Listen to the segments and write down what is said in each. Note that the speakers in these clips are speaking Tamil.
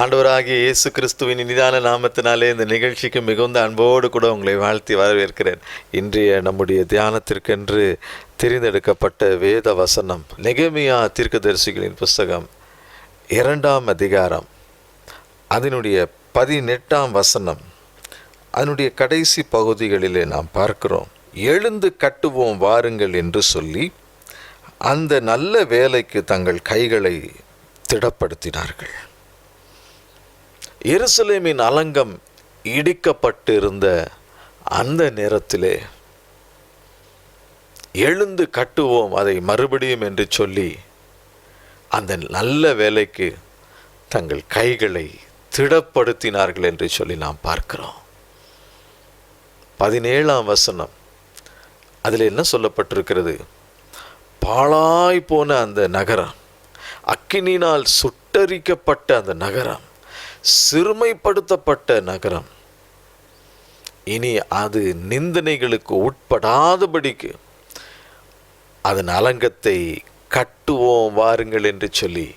ஆண்டவராகிய இயேசு கிறிஸ்துவின் இனிதான நாமத்தினாலே இந்த நிகழ்ச்சிக்கு மிகுந்த அன்போடு கூட உங்களை வாழ்த்தி வரவேற்கிறேன். இன்றைய நம்முடைய தியானத்திற்கென்று தெரிந்தெடுக்கப்பட்ட வேத வசனம் நெகேமியா தீர்க்கதரிசிகளின் புஸ்தகம் 2ஆம் அதிகாரம், அதனுடைய 18ஆம் வசனம். அதனுடைய கடைசி பகுதிகளிலே நாம் பார்க்கிறோம், எழுந்து கட்டுவோம் வாருங்கள் என்று சொல்லி அந்த நல்ல வேலைக்கு தங்கள் கைகளை திடப்படுத்தினார்கள். எருசலேமின் அலங்கம் இடிக்கப்பட்டிருந்த அந்த நேரத்திலே எழுந்து கட்டுவோம் அதை மறுபடியும் என்று சொல்லி அந்த நல்ல வேலைக்கு தங்கள் கைகளை திடப்படுத்தினார்கள் என்று சொல்லி நாம் பார்க்கிறோம். 17ஆம் வசனம், அதில் என்ன சொல்லப்பட்டிருக்கிறது? பாழாய் போன அந்த நகரம், அக்கினியினால் சுட்டரிக்கப்பட்ட அந்த நகரம், சிறுமைப்படுத்தப்பட்ட நகரம், இனி அது நிந்தனைகளுக்கு உட்படாதபடிக்கு அதன் அலங்கத்தை கட்டுவோம் வாருங்கள் என்று சொல்லி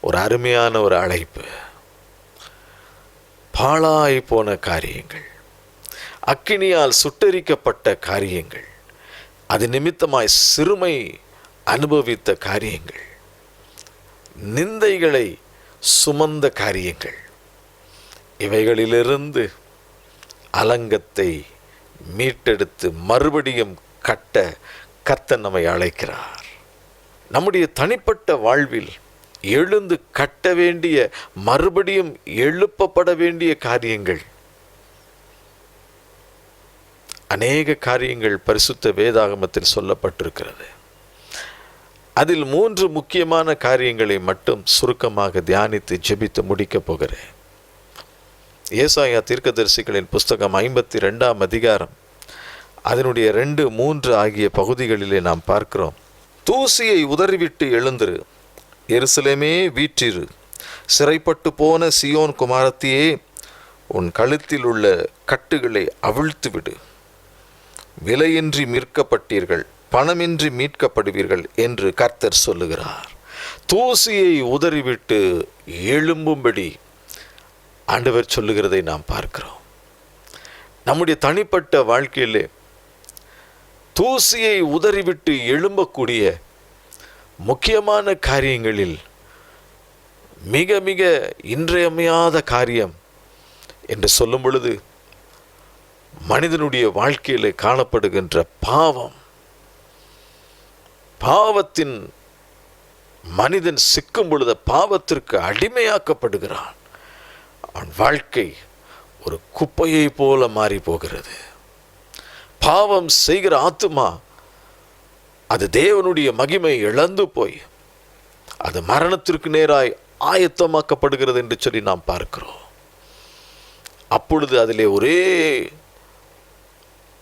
ஒரு அருமையான ஒரு அழைப்பு. பாழாய் போன காரியங்கள், அக்கினியால் சுட்டரிக்கப்பட்ட காரியங்கள், அது நிமித்தமாய் சிறுமை அனுபவித்த காரியங்கள், நிந்தைகளை சுமந்த காரியங்கள், இவைகளிலிருந்து அலங்கத்தை மீட்டெடுத்து மறுபடியும் கட்ட கர்த்தர் நம்மை அழைக்கிறார். நம்முடைய தனிப்பட்ட வாழ்வில் எழுந்து கட்ட வேண்டிய, மறுபடியும் எழுப்பப்பட வேண்டிய காரியங்கள், அநேக காரியங்கள் பரிசுத்த வேதாகமத்தில் சொல்லப்பட்டிருக்கிறது. அதில் 3 முக்கியமான காரியங்களை மட்டும் சுருக்கமாக தியானித்து ஜெபித்து முடிக்கப் போகிறேன். ஏசாயா தீர்க்கதரிசிகளின் புஸ்தகம் 52ஆம் அதிகாரம், அதனுடைய 2, 3 ஆகிய பகுதிகளிலே நாம் பார்க்கிறோம். தூசியை உதறிவிட்டு எழுந்திரு, எருசலேமே வீற்றிரு, சிறைப்பட்டு போன சியோன் குமாரத்தியே, உன் கழுத்தில் உள்ள கட்டுகளை அவிழ்த்து விடு. விலையின்றி மீட்கப்பட்டீர்கள், பணமின்றி மீட்கப்படுவீர்கள் என்று கர்த்தர் சொல்லுகிறார். தூசியை உதறிவிட்டு எழும்பும்படி ஆண்டவர் சொல்லுகிறதை நாம் பார்க்கிறோம். நம்முடைய தனிப்பட்ட வாழ்க்கையிலே தூசியை உதறிவிட்டு எழும்பக்கூடிய முக்கியமான காரியங்களில் மிக மிக இன்றியமையாத காரியம் என்று சொல்லும் பொழுது மனிதனுடைய வாழ்க்கையில் காணப்படுகின்ற பாவம். பாவத்தின் மனிதன் சிக்கும் பொழுது பாவத்திற்கு அடிமையாக்கப்படுகிறான். அவன் வாழ்க்கை ஒரு குப்பையை போல மாறி போகிறது. பாவம் செய்கிற ஆத்துமா அது தேவனுடைய மகிமை இழந்து போய் அது மரணத்திற்கு நேராய் ஆயத்தமாக்கப்படுகிறது என்று சொல்லி நாம் பார்க்கிறோம். அப்பொழுது அதிலே ஒரே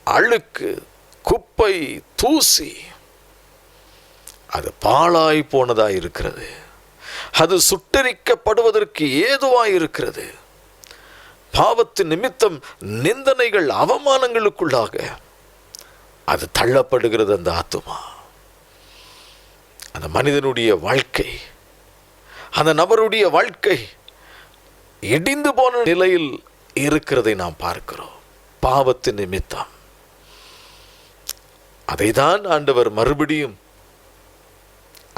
அழுக்கு, குப்பை, தூசி, அது பாழாய் போனதாய் இருக்கிறது. அது சுட்டரிக்கப்படுவதற்கு ஏதுவாய் இருக்கிறது. பாவத்தின் நிமித்தம் நிந்தனைகள், அவமானங்களுக்குள்ளாக அது தள்ளப்படுகிறது. அந்த ஆத்துமா, அந்த மனிதனுடைய வாழ்க்கை, அந்த நபருடைய வாழ்க்கை இடிந்து போன நிலையில் இருக்கிறதை நாம் பார்க்கிறோம். பாவத்தின் நிமித்தம் அதைதான் ஆண்டவர் மறுபடியும்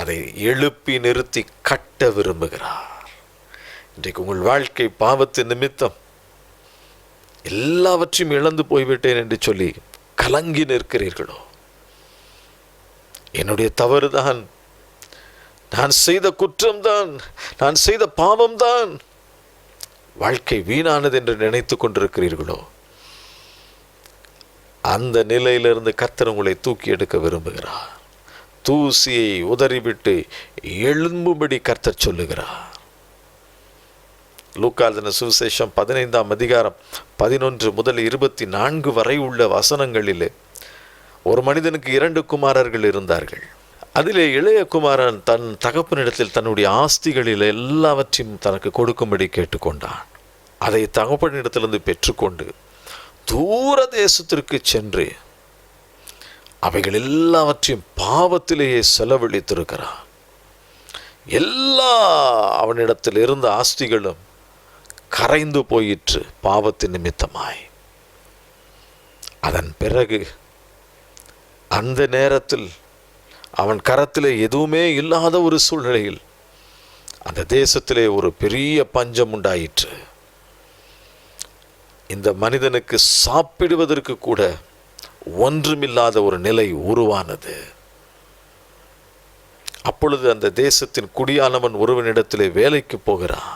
அதை எழுப்பி நிறுத்தி கட்ட விரும்புகிறார். இன்றைக்கு உங்கள் வாழ்க்கை பாவத்தின் நிமித்தம் எல்லாவற்றையும் இழந்து போய்விட்டேன் என்று சொல்லி கலங்கி நிற்கிறீர்களோ? என்னுடைய தவறுதான், நான் செய்த குற்றம்தான், நான் செய்த பாவம்தான் வாழ்க்கை வீணானது என்று நினைத்து கொண்டிருக்கிறீர்களோ? அந்த நிலையிலிருந்து கர்த்தர் உங்களை தூக்கி எடுக்க விரும்புகிறார். தூசியை உதறிவிட்டு எழும்பும்படி கர்த்தர் சொல்லுகிறார். லூக்கா எழுதின சுவிசேஷம் 15ஆம் அதிகாரம் 11 முதல் 24 வரை உள்ள வசனங்களிலே ஒரு மனிதனுக்கு 2 குமாரர்கள் இருந்தார்கள். அதிலே இளைய குமாரன் தன் தகப்பனிடத்தில் தன்னுடைய ஆஸ்திகளில் எல்லாவற்றையும் தனக்கு கொடுக்கும்படி கேட்டுக்கொண்டான். அதை தகப்பனிடத்திலிருந்து பெற்றுக்கொண்டு தூர தேசத்திற்கு சென்று அவைகள் எல்லாவற்றையும் பாவத்திலேயே செலவழித்திருக்கிறான். எல்லா அவனிடத்தில் இருந்த ஆஸ்திகளும் கரைந்து போயிற்று பாவத்தின் நிமித்தமாய். அதன் பிறகு அந்த நேரத்தில் அவன் கரத்திலே எதுவுமே இல்லாத ஒரு சூழ்நிலையில் அந்த தேசத்திலே ஒரு பெரிய பஞ்சம் உண்டாயிற்று. இந்த மனிதனுக்கு சாப்பிடுவதற்கு கூட ஒன்றுமில்லாத ஒரு நிலை உருவானது. அப்பொழுது அந்த தேசத்தின் குடியானவன் ஒருவனிடத்திலே வேலைக்கு போகிறான்.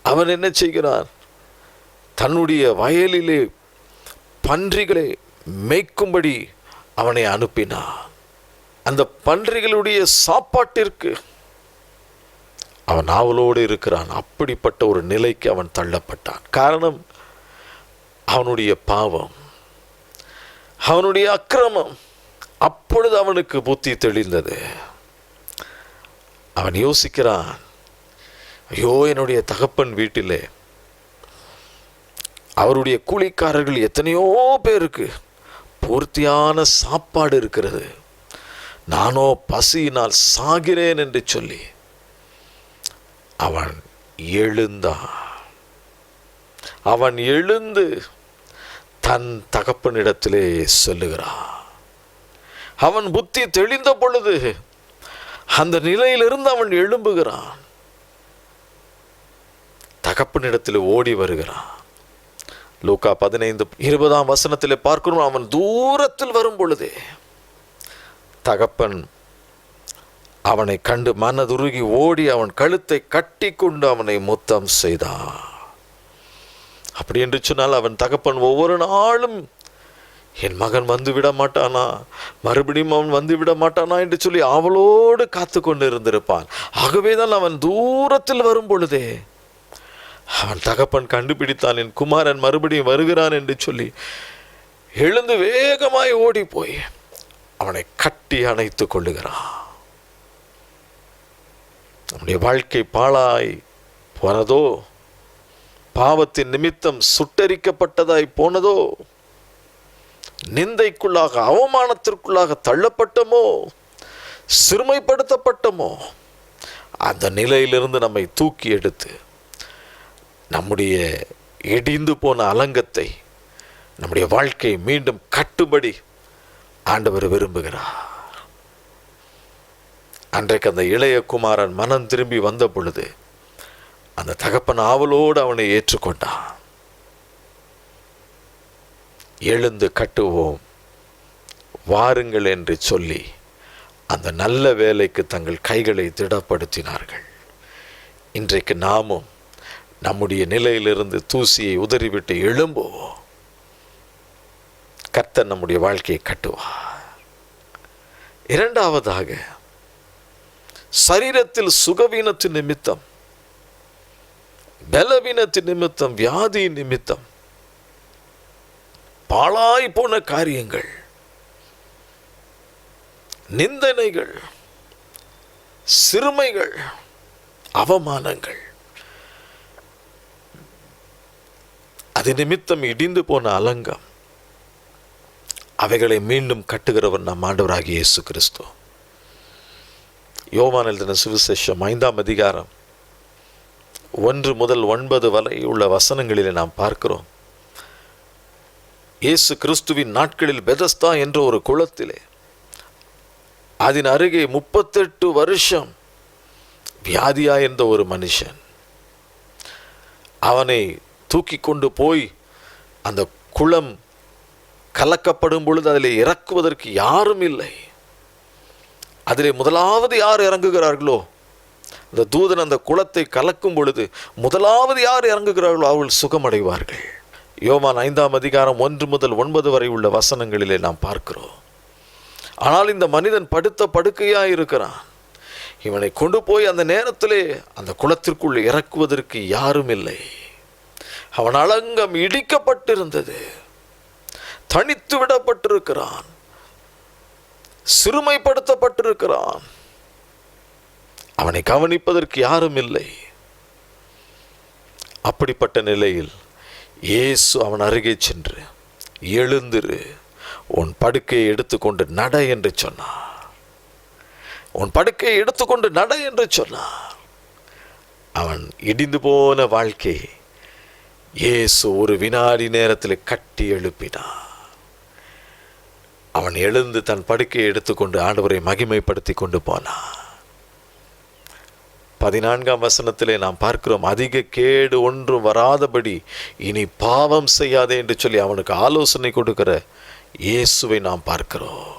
அவன் என்ன செய்கிறான்? தன்னுடைய வயலிலே பன்றிகளை மேய்க்கும்படி அவனை அனுப்பினான். அந்த பன்றிகளுடைய சாப்பாட்டிற்கு அவன் ஆவலோடு இருக்கிறான். அப்படிப்பட்ட ஒரு நிலைக்கு அவன் தள்ளப்பட்டான். காரணம் அவனுடைய பாவம், அவனுடைய அக்கிரமம். அப்பொழுது அவனுக்கு புத்தி தெளிந்தது. அவன் யோசிக்கிறான், ஐயோ, என்னுடைய தகப்பன் வீட்டிலே அவருடைய கூலிக்காரர்கள் எத்தனையோ பேருக்கு பூர்த்தியான சாப்பாடு இருக்கிறது, நானோ பசியினால் சாகிறேன் என்று சொல்லி அவன் எழுந்தான். அவன் எழுந்து தன் தகப்பனிடத்திலே சொல்லுகிறான். அவன் புத்தி தெளிந்த பொழுது அந்த நிலையிலிருந்து அவன் எழும்புகிறான். தகப்பனிடத்தில் ஓடி வருகிறான். லூக்கா 15:20 பார்க்கிறோம். அவன் தூரத்தில் வரும் பொழுதே தகப்பன் அவனை கண்டு மனதுருகி ஓடி அவன் கழுத்தை கட்டி கொண்டு அவனை முத்தம் செய்தான். அப்படி என்று சொன்னால் அவன் தகப்பன் ஒவ்வொரு நாளும் என் மகன் வந்து விட மாட்டானா, மறுபடியும் அவன் வந்து விட மாட்டானா என்று சொல்லி அவளோடு காத்து கொண்டு இருந்திருப்பான். ஆகவேதான் அவன் தூரத்தில் வரும் பொழுதே அவன் தகப்பன் கண்டுபிடித்தான், என் குமாரன் மறுபடியும் வருகிறான் என்று சொல்லி எழுந்து வேகமாய் ஓடி போய் அவனை கட்டி அணைத்து கொள்ளுகிறான். நம்முடைய வாழ்க்கை பாழாய் போனதோ, பாவத்தின் நிமித்தம் சுட்டரிக்கப்பட்டதாய் போனதோ, நிந்தைக்குள்ளாக அவமானத்திற்குள்ளாக தள்ளப்பட்டமோ, சிறுமைப்படுத்தப்பட்டமோ, அந்த நிலையிலிருந்து நம்மை தூக்கி எடுத்து நம்முடைய இடிந்து போன அலங்கத்தை, நம்முடைய வாழ்க்கையை மீண்டும் கட்டும்படி ஆண்டவர் விரும்புகிறார். அன்றைக்கு அந்த இளைய குமாரன் மனம் திரும்பி வந்த பொழுது அந்த தகப்பன் ஆவலோடு அவனை ஏற்றுக்கொண்டான். எழுந்து கட்டுவோம் வாருங்கள் என்று சொல்லி அந்த நல்ல வேலைக்கு தங்கள் கைகளை திடப்படுத்தினார்கள். இன்றைக்கு நாமும் நம்முடைய நிலையிலிருந்து தூசியை உதறிவிட்டு எழும்புவோம். கர்த்தர் நம்முடைய வாழ்க்கையை கட்டுவார். இரண்டாவதாக, சரீரத்தில் சுகவீனத்தின் நிமித்தம், பலவீனத்தின் நிமித்தம், வியாதி நிமித்தம் பாழாய் போன காரியங்கள், நிந்தனைகள், சிறுமைகள், அவமானங்கள், அது நிமித்தம் இடிந்து போன அலங்கம், அவைகளை மீண்டும் கட்டுகிறவர் நம் ஆண்டவராகிய இயேசு கிறிஸ்து. யோவான் எழுதின சுவிசேஷம் 5 1 வரை உள்ள வசனங்களிலே நாம் பார்க்கிறோம். இயேசு கிறிஸ்துவின் நாட்களில் பெதஸ்தா என்ற ஒரு குளத்திலே, அதன் அருகே 38 வருஷம் வியாதியா இருந்த ஒரு மனுஷன், அவனை தூக்கி கொண்டு போய் அந்த குளம் கலக்கப்படும் பொழுது அதிலே இறக்குவதற்கு யாரும் இல்லை. அதிலே முதலாவது யார் இறங்குகிறார்களோ, அந்த தூதன் அந்த குளத்தை கலக்கும் பொழுது முதலாவது யார் இறங்குகிறார்களோ அவர்கள் சுகமடைவார்கள். யோவான் 5 1 முதல் 9 வரை உள்ள வசனங்களிலே நாம் பார்க்கிறோம். ஆனால் இந்த மனிதன் படுத்த படுக்கையாக இருக்கிறான். இவனை கொண்டு போய் அந்த நேரத்திலே அந்த குளத்திற்குள் இறக்குவதற்கு யாரும் இல்லை. அவன் அலங்கம் இடிக்கப்பட்டிருந்தது. தனித்து விடப்பட்டிருக்கிறான், சிறுமைப்படுத்தப்பட்டிருக்கிறான். அவனை கவனிப்பதற்கு யாரும் இல்லை. அப்படிப்பட்ட நிலையில் இயேசு அவன் அருகே சென்று, எழுந்திரு, உன் படுக்கையை எடுத்துக்கொண்டு நட என்று சொன்னார். உன் படுக்கையை எடுத்துக்கொண்டு நட என்று சொன்னார். அவன் இடிந்து போன வாழ்க்கை இயேசு ஒரு வினாடி நேரத்தில் கட்டி எழுப்பினான். அவன் எழுந்து தன் படுக்கையை எடுத்துக்கொண்டு ஆண்டவரை மகிமைப்படுத்தி கொண்டு போனான். 14ஆம் வசனத்திலே நாம் பார்க்கிறோம், அதிக கேடு ஒன்றும் வராதபடி இனி பாவம் செய்யாதே என்று சொல்லி அவனுக்கு ஆலோசனை கொடுக்கிற இயேசுவை நாம் பார்க்கிறோம்.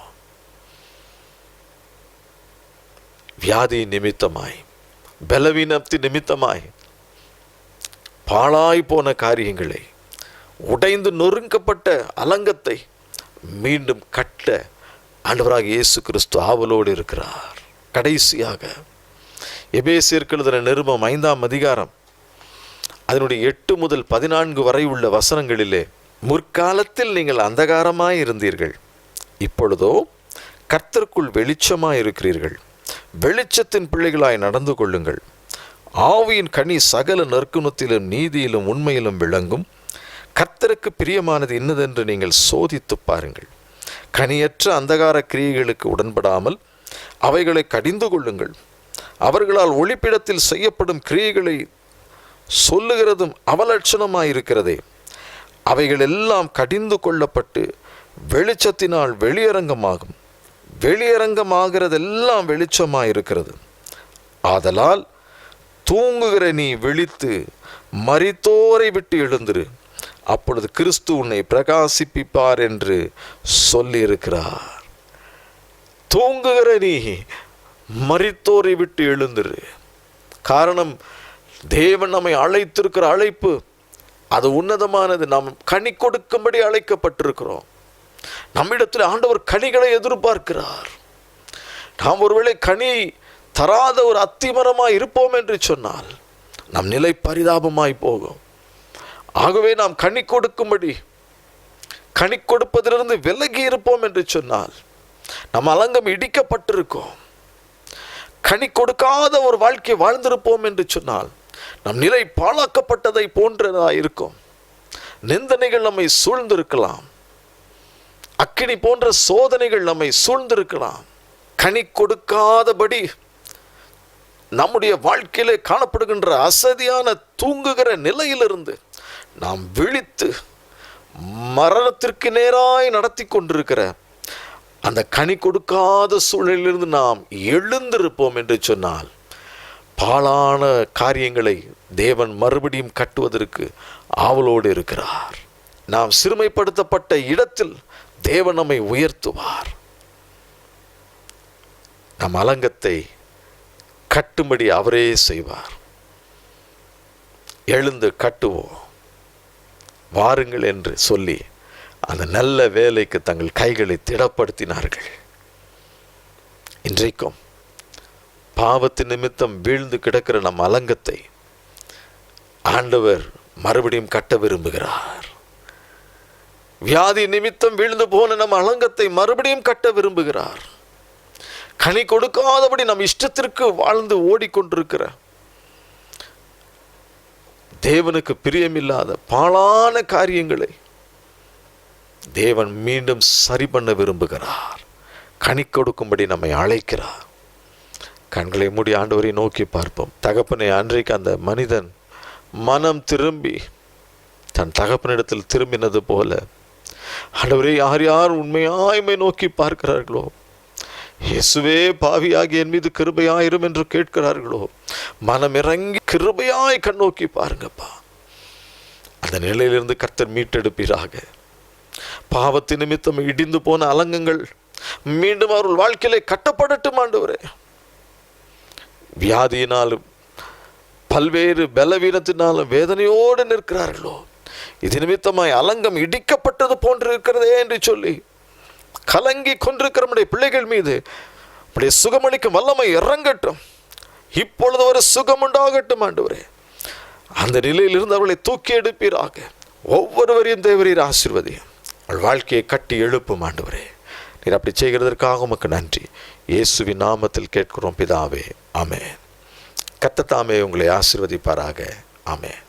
வியாதி நிமித்தமாய், பலவீனத்தின் நிமித்தமாய் பாழாய் போன காரியங்களை, உடைந்து நொறுக்கப்பட்ட அலங்கத்தை மீண்டும் கட்ட ஆண்டவராக இயேசு கிறிஸ்து ஆவலோடு இருக்கிறார். கடைசியாக எபேசியருக்கு எழுதின நிருபம் 5ஆம் அதிகாரம் அதனுடைய 8 முதல் 14 வரை உள்ள வசனங்களிலே, முற்காலத்தில் நீங்கள் அந்தகாரமாய் இருந்தீர்கள், இப்பொழுதோ கர்த்தருக்குள் வெளிச்சமாய் இருக்கிறீர்கள். வெளிச்சத்தின் பிள்ளைகளாய் நடந்து கொள்ளுங்கள். ஆவியின் கனி சகல நற்குணத்திலும் நீதியிலும் உண்மையிலும் விளங்கும். கர்த்தருக்கு பிரியமானது இன்னதென்று நீங்கள் சோதித்து பாருங்கள். கனியற்ற அந்தகார கிரியைகளுக்கு உடன்படாமல் அவைகளை கடிந்து கொள்ளுங்கள். அவர்களால் ஒளிப்பிடத்தில் செய்யப்படும் கிரியைகளை சொல்லுகிறதும் அவலட்சணமாயிருக்கிறதே. அவைகள் எல்லாம் கடிந்து கொள்ளப்பட்டு வெளிச்சத்தினால் வெளியரங்கமாகும். வெளியரங்கமாகிறதெல்லாம் வெளிச்சமாயிருக்கிறது. ஆதலால் தூங்குகிற நீ விழித்து மரித்தோரை விட்டு எழுந்திரு, அப்பொழுது கிறிஸ்து உன்னை பிரகாசிப்பிப்பார் என்று சொல்லியிருக்கிறார். தூங்குகிற நீ மரித்தோரை விட்டு எழுந்திரு. காரணம், தேவன் நம்மை அழைத்திருக்கிற அழைப்பு அது உன்னதமானது. நாம் கனி கொடுக்கும்படி அழைக்கப்பட்டிருக்கிறோம். நம்மிடத்தில் ஆண்டவர் கனிகளை எதிர்பார்க்கிறார். நாம் ஒருவேளை கனி தராத ஒரு அத்திமரமாய் இருப்போம் என்று சொன்னால் நம் நிலை பரிதாபமாய் போகும். ஆகவே நாம் கனி கொடுக்கும்படி, கனி கொடுப்பதிலிருந்து விலகி இருப்போம் என்று சொன்னால் நம் அலங்கம் இடிக்கப்பட்டிருக்கும். கனி கொடுக்காத ஒரு வாழ்க்கை வாழ்ந்திருப்போம் என்று சொன்னால் நம் நிலை பாழாக்கப்பட்டதை போன்றதாக இருக்கும். நிந்தனைகள் நம்மை சூழ்ந்திருக்கலாம். அக்கினி போன்ற சோதனைகள் நம்மை சூழ்ந்திருக்கலாம். கனி கொடுக்காதபடி நம்முடைய வாழ்க்கையிலே காணப்படுகின்ற அசதியான தூங்குகிற நிலையிலிருந்து நாம் விழித்து மரணத்திற்கு நேராய் நடத்தி கொண்டிருக்கிற அந்த கனி கொடுக்காத சூழ்நிலையிலிருந்து நாம் எழுந்திருப்போம் என்று சொன்னால் பாழான காரியங்களை தேவன் மறுபடியும் கட்டுவதற்கு ஆவலோடு இருக்கிறார். நாம் சிறுமைப்படுத்தப்பட்ட இடத்தில் தேவன் நம்மை உயர்த்துவார். நம் அலங்கத்தை கட்டும்படி அவரே செய்வார். எழுந்து கட்டுவோம் வாருங்கள் என்று சொல்லி அந்த நல்ல வேலைக்கு தங்கள் கைகளை திடப்படுத்தினார்கள். இன்றைக்கும் பாவத்தின் நிமித்தம் வீழ்ந்து கிடக்கிற நம் அலங்கத்தை ஆண்டவர் மறுபடியும் கட்ட விரும்புகிறார். வியாதி நிமித்தம் வீழ்ந்து போன நம் அலங்கத்தை மறுபடியும் கட்ட விரும்புகிறார். கனி கொடுக்காதபடி நம் இஷ்டத்திற்கு வாழ்ந்து ஓடிக்கொண்டிருக்கிற தேவனுக்கு பிரியமில்லாத பாழான காரியங்களை தேவன் மீண்டும் சரி பண்ண விரும்புகிறார். கனி கொடுக்கும்படி நம்மை அழைக்கிறார். கண்களை மூடி ஆண்டவரை நோக்கி பார்ப்போம். தகப்பனை, அன்றைக்கு அந்த மனிதன் மனம் திரும்பி தன் தகப்பனிடத்தில் திரும்பினது போல ஆண்டவரே, யார் யார் உண்மையாய்மை நோக்கி பார்க்கிறார்களோ, இயேசுவே பாவியாகி என் மீது கிருபையாயிரும் என்று கேட்கிறார்களோ, மனம் இறங்கி கிருபையாய் கண்ணோக்கி பாருங்கப்பா. அந்த நிலையிலிருந்து கர்த்தர் மீட்டெடுப்பீராக. பாவத்தின் நிமித்தம் இடிந்து போன அலங்கங்கள் மீண்டும் அவர்கள் வாழ்க்கையிலே கட்டப்படட்டும் ஆண்டவரே. வியாதியினாலும் பல்வேறு பலவீனத்தினாலும் வேதனையோடு நிற்கிறார்களோ, இது நிமித்தமாய் அலங்கம் இடிக்கப்பட்டது போன்று இருக்கிறதே என்று சொல்லி கலங்கி கொண்டிருக்கிற நம்முடைய பிள்ளைகள் மீது நம்முடைய சுகமளிக்கும் வல்லமை இறங்கட்டும். இப்பொழுது ஒரு சுகம் உண்டாகட்டும் ஆண்டவரே. அந்த நிலையிலிருந்து அவர்களை தூக்கி எடுப்பீராக. ஒவ்வொருவரையும் தேவரீர் ஆசீர்வதியும். அவள் வாழ்க்கையை கட்டி எழுப்பும் ஆண்டவரே. நீர் அப்படி செய்கிறதற்காக உமக்கு நன்றி. இயேசுவின் நாமத்தில் கேட்கிறோம் பிதாவே, ஆமென். கர்த்தர் தாமே உங்களை ஆசீர்வதிப்பாராக. ஆமென்.